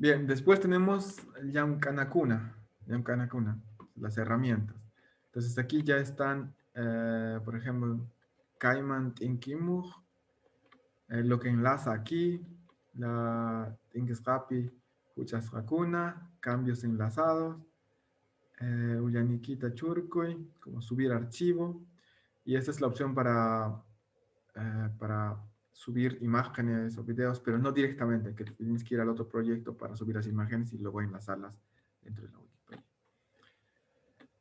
Bien, después tenemos Yamkanakuna, las herramientas. Entonces aquí ya están, por ejemplo, Kaiman Tinkimur, lo que enlaza aquí, la Tinkisrapi Huchasrakuna, cambios enlazados, Uyanikita Churkoy, como subir archivo. Y esta es la opción para subir imágenes o videos, pero no directamente, que tienes que ir al otro proyecto para subir las imágenes y luego enlazarlas dentro de la Wikipedia.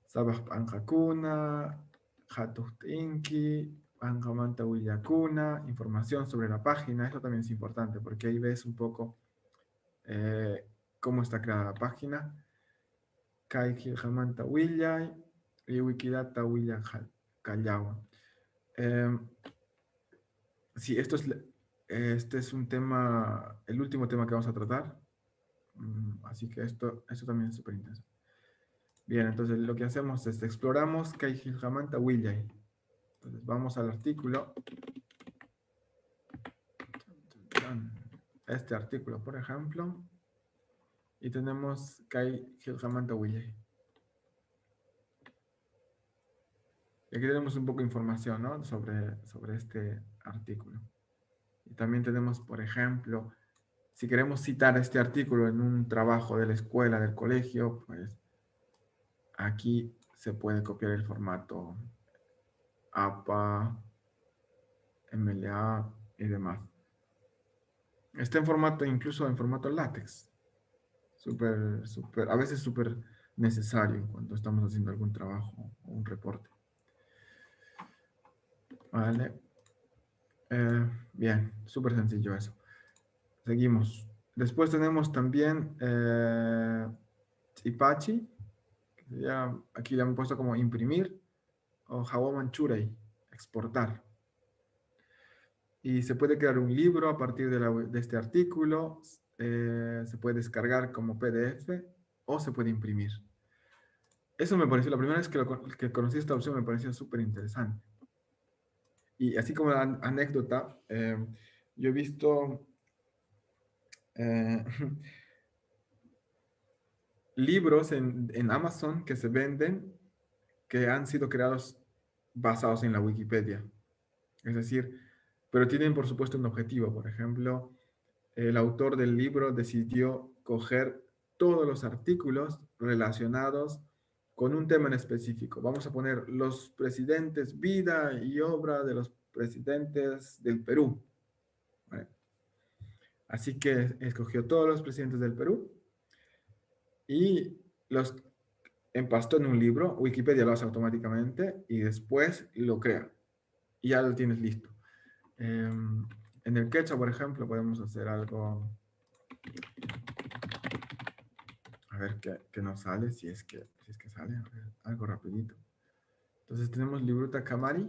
Sabah Panjakuna, Hatuftinki, Panjamanta Willakuna, información sobre la página, eso también es importante porque ahí ves un poco cómo está creada la página. Kai Jamanta Willay y Wikidata Willay Kallawa. Sí, este es un tema, el último tema que vamos a tratar. Así que esto también es súper interesante. Bien, entonces lo que hacemos es exploramos Kaihilhamanta Willay. Entonces vamos al artículo. Este artículo, por ejemplo. Y tenemos Kaihilhamanta Willay. Y aquí tenemos un poco de información, ¿no? sobre este artículo. Y también tenemos, por ejemplo, si queremos citar este artículo en un trabajo de la escuela, del colegio, pues aquí se puede copiar el formato APA, MLA y demás. Está en formato, incluso en formato látex. A veces súper necesario cuando estamos haciendo algún trabajo o un reporte. Vale. Bien, súper sencillo eso. Seguimos. Después tenemos también Ipachi. Aquí le han puesto como imprimir o Hawaman Churei, exportar. Y se puede crear un libro a partir de este artículo, se puede descargar como PDF o se puede imprimir. Eso me pareció, la primera vez que conocí esta opción me pareció súper interesante. Y así como anécdota, yo he visto eh, libros en Amazon que se venden que han sido creados basados en la Wikipedia. Es decir, pero tienen por supuesto un objetivo. Por ejemplo, el autor del libro decidió coger todos los artículos relacionados con un tema en específico. Vamos a poner los presidentes, vida y obra de los presidentes del Perú. ¿Vale? Así que escogió todos los presidentes del Perú y los empastó en un libro. Wikipedia lo hace automáticamente y después lo crea. Y ya lo tienes listo. En el Quechua, por ejemplo, podemos hacer algo. A ver qué nos sale, si es que sale, a ver, algo rapidito. Entonces tenemos Libruta Kamari.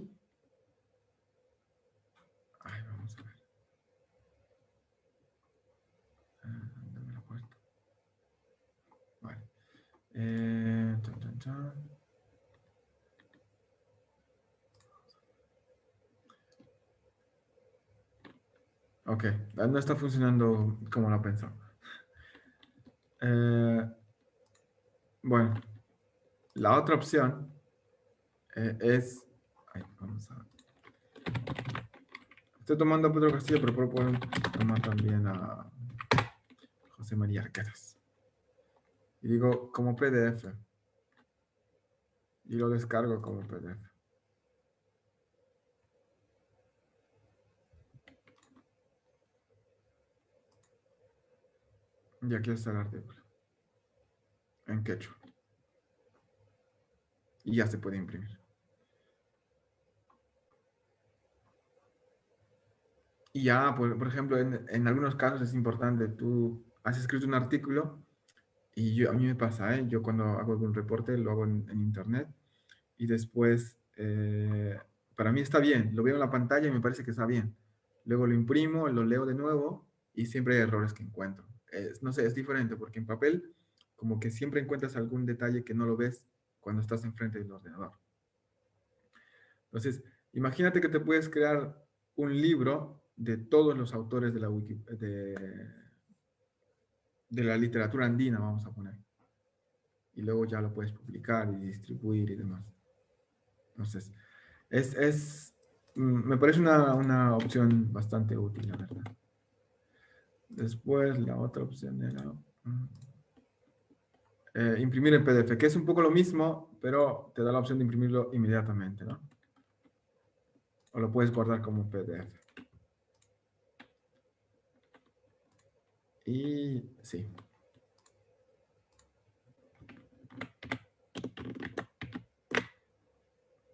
Ay, vamos a ver. ¿Dónde me lo he puesto? Vale. Chan, chan, chan. Ok, no está funcionando como lo pensaba. Bueno, la otra opción es... Ay, vamos a ver. Estoy tomando a Pedro Castillo, pero puedo tomar también a José María Arqueras. Y digo, como PDF. Y lo descargo como PDF. Y aquí está el artículo. En quechua. Y ya se puede imprimir. Y ya, por ejemplo, en algunos casos es importante, tú has escrito un artículo y a mí me pasa, ¿eh? Yo cuando hago algún reporte lo hago en internet y después, para mí está bien, lo veo en la pantalla y me parece que está bien. Luego lo imprimo, lo leo de nuevo y siempre hay errores que encuentro. No sé, es diferente porque en papel como que siempre encuentras algún detalle que no lo ves cuando estás enfrente del ordenador. Entonces, imagínate que te puedes crear un libro de todos los autores de la de la literatura andina, vamos a poner. Y luego ya lo puedes publicar y distribuir y demás. Entonces, me parece una opción bastante útil, la verdad. Después, la otra opción era imprimir en PDF, que es un poco lo mismo, pero te da la opción de imprimirlo inmediatamente, ¿no? O lo puedes guardar como PDF. Y sí.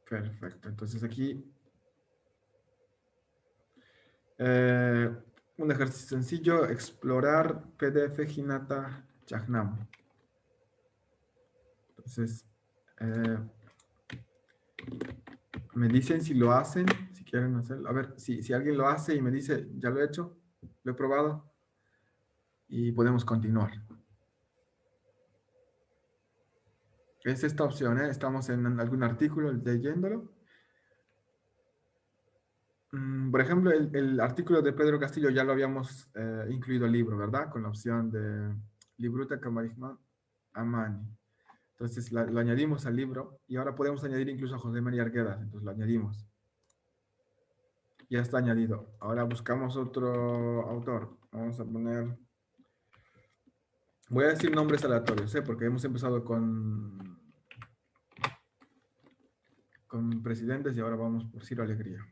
Perfecto. Entonces aquí eh, un ejercicio sencillo, explorar PDF Hinata Chagnam. Entonces, eh, me dicen si lo hacen, si quieren hacerlo. A ver, si alguien lo hace y me dice, ya lo he hecho, lo he probado, y podemos continuar. Es esta opción, ¿eh? Estamos en algún artículo leyéndolo. Por ejemplo, el artículo de Pedro Castillo ya lo habíamos incluido al libro, ¿verdad? Con la opción de Libruta Kamarihman Amani. Entonces lo añadimos al libro y ahora podemos añadir incluso a José María Arguedas. Entonces lo añadimos. Ya está añadido. Ahora buscamos otro autor. Vamos a poner... Voy a decir nombres aleatorios, ¿eh? Porque hemos empezado con presidentes y ahora vamos por Ciro Alegría.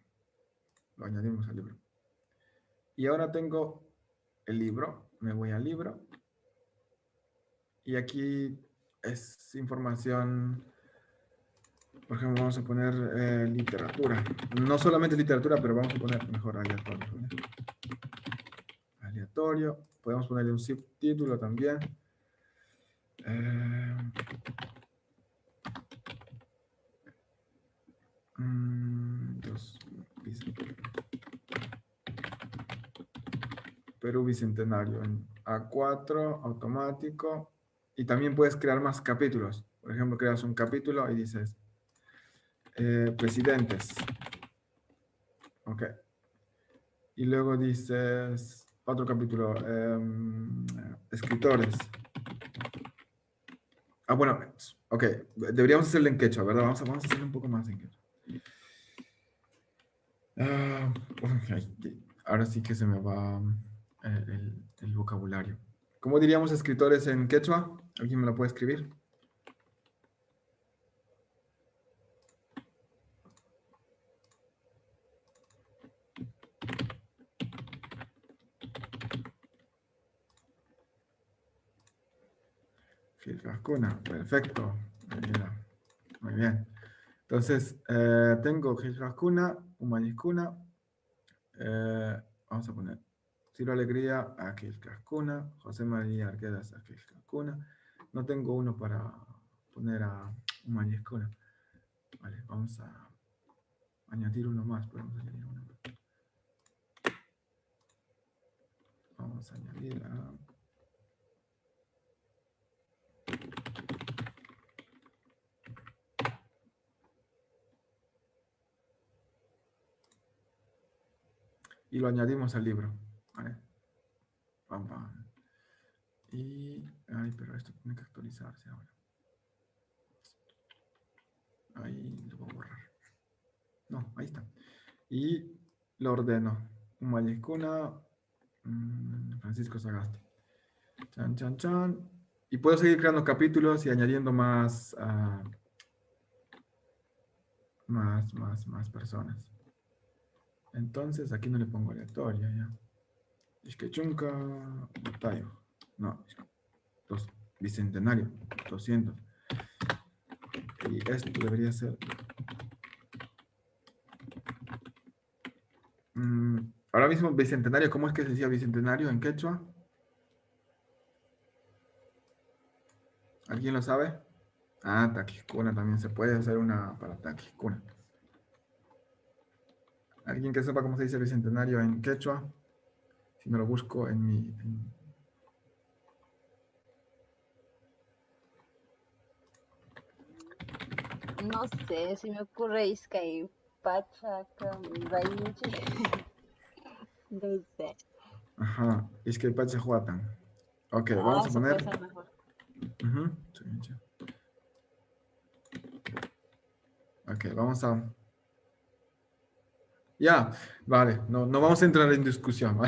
Lo añadimos al libro. Y ahora tengo el libro. Me voy al libro. Y aquí es información, por ejemplo, vamos a poner literatura. No solamente literatura, pero vamos a poner mejor aleatorio. ¿Vale? Aleatorio. Podemos ponerle un subtítulo también. Perú Bicentenario en A4, automático. Y también puedes crear más capítulos. Por ejemplo, creas un capítulo y dices presidentes. Ok. Y luego dices otro capítulo, escritores. Ah, bueno, ok. Deberíamos hacerlo en quechua, ¿verdad? Vamos a hacerlo un poco más en quechua. Ahora sí que se me va el vocabulario. ¿Cómo diríamos escritores en quechua? ¿Alguien me lo puede escribir? Gilcascuna, perfecto. Muy bien. Entonces, tengo Gilcascuna, Humaniscuna. Vamos a poner Ciro Alegría a Gilcascuna, José María Arquedas a Gilcascuna. No tengo uno para poner a Humaniscuna. Vale, vamos a añadir uno más. Podemos añadir uno más. Vamos a añadir a... Y lo añadimos al libro. ¿Vale? Pam, pam. Y... Ay, pero esto tiene que actualizarse ahora. Ahí lo voy a borrar. No, ahí está. Y lo ordeno. Humaniscuna, Francisco Sagasti. Chan, chan, chan. Y puedo seguir creando capítulos y añadiendo más personas. Entonces, aquí no le pongo aleatoria ya. Ishkechunka, Batayo. No, bicentenario, 200. Y esto debería ser... ahora mismo, bicentenario, ¿cómo es que se decía bicentenario en quechua? ¿Alguien lo sabe? Ah, taquiscuna también se puede hacer una para taquiscuna. ¿Alguien que sepa cómo se dice bicentenario en quechua? Si no lo busco en mi... No sé, si me ocurre Iscay Pachacambainchi. No sé. Ajá, Ishkay Pachahuatan. Ok, Ah, vamos a eso puede poner... ser mejor. Ujú. Ok, vamos a... Ya, vale, no, no vamos a entrar en discusión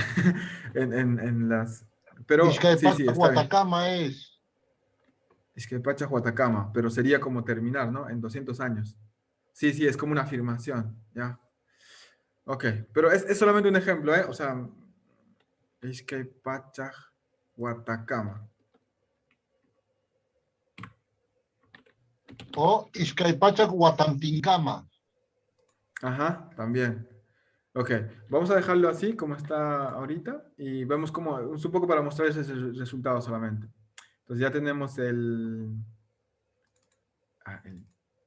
en las... Pero sí, Izcaypacha sí, está bien. Guatacama es. Es que Pacha Huatacama, pero sería como terminar, ¿no? En 200 años. Sí, sí, es como una afirmación, ya. Ok, pero es solamente un ejemplo, ¿eh? O sea, es que Pacha Huatacama. O Izcaypacha Guatantincama. Ajá, también. Ok, vamos a dejarlo así como está ahorita y vemos cómo, un poco para mostrar ese resultado solamente. Entonces ya tenemos el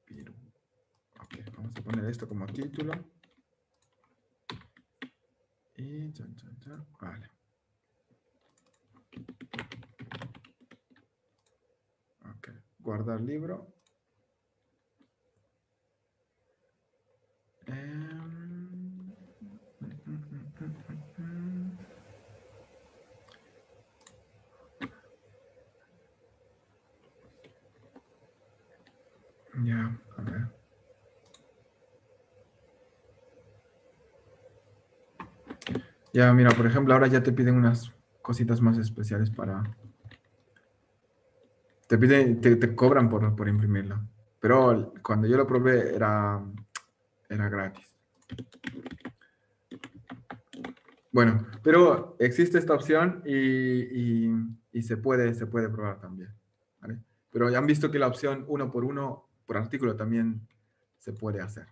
Perú. Ok, vamos a poner esto como título. Y chan, chan, chan. Vale. Ok, guardar libro. Em, Ya, a ver. Ya, mira, por ejemplo, ahora ya te piden unas cositas más especiales para... Te piden, te cobran por imprimirlo. Pero cuando yo lo probé era gratis. Bueno, pero existe esta opción y se puede probar también. ¿Vale? Pero ya han visto que la opción uno por uno por artículo también se puede hacer.